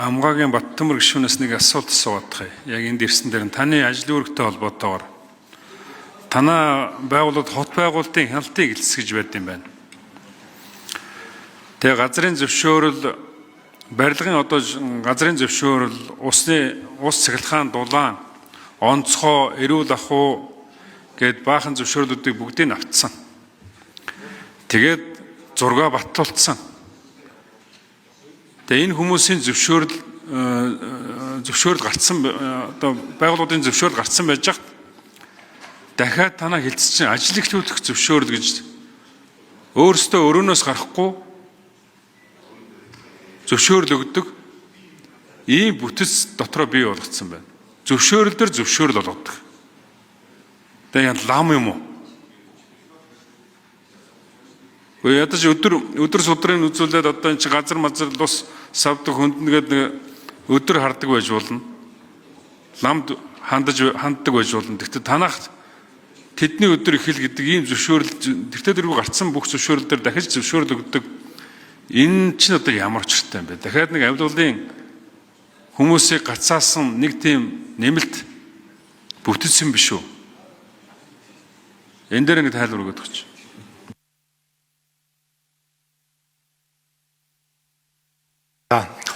Амгаагийн Баттамар гишүүнээс нэг асуулт асуух. Яг энд ирсэн дээр нь таны ажлын үүрэгтэй холбоотойгоор танаа байгууллагад хот байгуулалтын хяналтыг илэрхийлж байд юм байна. Тэгээ газрын зөвшөөрөл, барилгын газрын зөвшөөрөл, ус цахилгаан, дулаан, онцгой, эрүүл ахуй гэд баахан зөвшөөрлүүдийг бүгдийг авцсан. Тэгээд зургаа батлуулсан. Тэгээ энэ хүмүүсийн зөвшөөрөл гарцсан, одоо байгууллагын зөвшөөрөл гарцсан байж хат дахиад танаа хэлцэж чинь ажил эхлүүлэх зөвшөөрөл гэж өөрөөсөө өрөөнөөс гарахгүй зөвшөөрөл өгдөг ийм бүтэц дотроо бий болгоцсон байна. Зөвшөөрөл дээр зөвшөөрөл болгодог. Тэгээ яа лам юм уу? Ядаж өдөр судрын үзүүлээд одоо энэ газар мазар лус савдаг хүнднгээд өдөр хардаг байж болно. Ламд ханддаг байж болно. Тэгвэл танах тэдний өдөр ихэл гэдэг ийм зөвшөөрөл тэгтээ дөрвөө гарцсан бүх зөвшөөрөл дээр дахиж зөвшөөрөл өгдөг. Энэ чинь одоо ямар учиртай юм бэ? Дахиад нэг авилгалын хүмүүсийг гацаасан нэг тийм нэмэлт бүтээсэн биш үү? Энэ дээр нэг тайлбар өгöd өгч.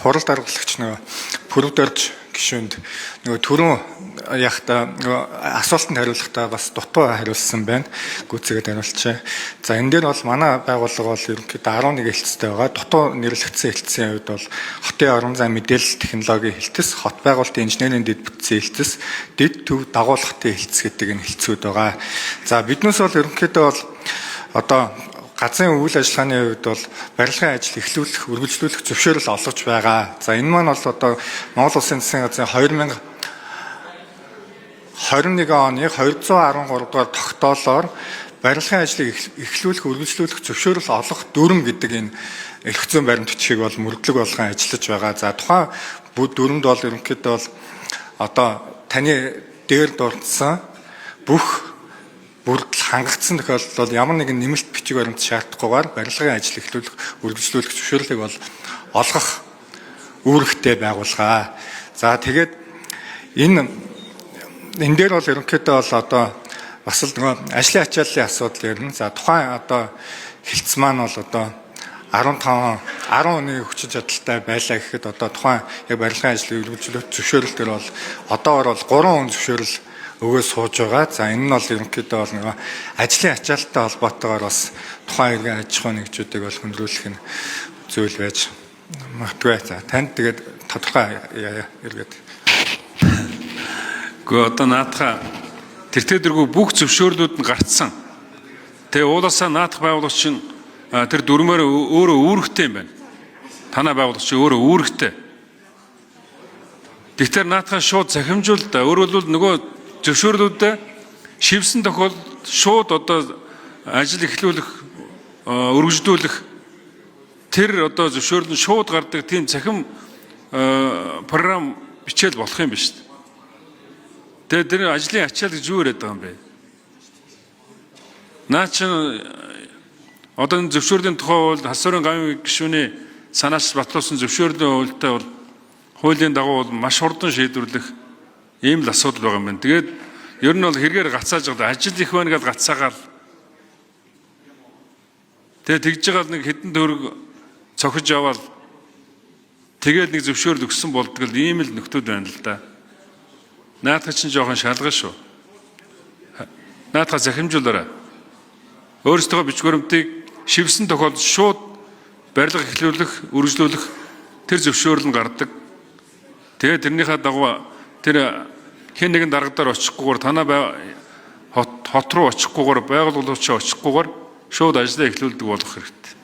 Хурал даргалагч Пүрвдорж гишүүнд түрүүн яхта асуултанд хариулахдаа бас дутуу хариулсан байна. Гүйцэтгэд хариулчаа. За энэ дээр бол манай байгууллага бол ерөнхийдөө 11 хэлтстэй байгаа. Дутуу нэрлэгдсэн хэлтсийн хувьд бол хотын орон зай мэдээлэл технологийн хэлтс, хот байгуулалтын инженерийн дэд бүтцийн хэлтс, дэд төв дагуулгын хэлтс гэдэг энэ хэлтсүүд байгаа. За биднээс бол ерөнхийдөө бол одоо газрын үйл ажиллагааны хувьд бол барилгын ажил эхлүүлэх, үргэлжлүүлэх зөвшөөрөл олгож байгаа. За энэ маань бол одоо Монгол Улсын засгийн газрын 2021 оны 213 дугаар тогтоолоор барилгын ажлыг эхлүүлэх, үргэлжлүүлэх зөвшөөрөл олгох дүрм гэдэг энэ эрх зүйн баримт бичгийг бол мөрдлөг болгон ажиллаж байгаа. За тухайн дүрмд бол ерөнхийдөө бол одоо таны дээр дурдсан бүх бүрдэл хангагдсан тохиолдолд бол ямар нэгэн нэмэлт бичиг баримт шаардахгүйгээр барилгын ажил эхлүүлэх, үргэлжлүүлэх зөвшөөрлийг бол олгох үүрэгтэй байгуулгаа. За тэгээд энэ дээр бол ерөнхийдөө бол одоо бас л нэг ажлын ачааллын асуудал ярина. За тухайн одоо хэлтс маань бол одоо 10 оны хүчин чадалтай байлаа гэхэд одоо тухайн яг барилгын ажлыг үргэлжлүүлэх зөвшөөрөл төр бол одоогоор бол 3 зөвшөөрөл өгөө сууж байгаа. За энэ нь бол ерөнхийдөө бол нэг ажлын ачаалттай холбоотойгоор бас тухайн иргэн аж ахуйн нэгжүүдийг бол хөндрүүлэх нь зүйл байж магадгүй. За танд тэгээд тодорхой эргээд. Гэхдээ одоо наадах тэртээ бүх зөвшөөрлүүд нь гарцсан. Тэгээ уулаасаа наадах байгуулагч чинь тэр дүрмээр өөрөө үүрэгтэй юм байна. Танай байгуулагч өөрөө үүрэгтэй. Тэгэхээр наадах шууд захимжуулалт өөрөлдвөл нөгөө зөвшөөрлүүдэд шивсэн тохиолдолд шууд одоо ажил эхлүүлэх, үргэлжлүүлэх тэр одоо зөвшөөрөл нь шууд гардаг тийм цахим програм бичээл болох юм биш үү? Тэгээд тэр ажлын ачаал гэж юу яриад байгаа юм бэ? Наа чи одоо энэ зөвшөөрлийн тухай бол Хасуурын гавийн гишүүний санаач батлуулсан зөвшөөрлийн хуультай бол хуулийн дагуу бол маш хурдан шийдвэрлэх ийм л асуудал байгаа юм байна. Тэгээд ер нь бол хэрэгээр гацааж байгаа. Ажил их байна гэж гацаагаал. Тэгээд тэгж байгаа нэг хэдэн төгрөг цохиж аваад тэгээд нэг зөвшөөрөл өгсөн болдгол ийм л нөхдөд байна л да. Наадах чинь жоохон шалгаж шүү. Наадах захимжуулаарай. Өөрсдөө бичиг баримтыг шивсэн тохиолдолд шууд барилга эхлүүлэх, үргэлжлүүлэх тэр зөвшөөрөл нь гардаг. Тэгээд тэрнийхээ дагуу тэр хэн нэгэн даргадаар очихгүйгээр танаа хот руу очихгүйгээр байгууллагын очихгүйгээр шууд ажлаа эхлүүлдэг болох хэрэгтэй.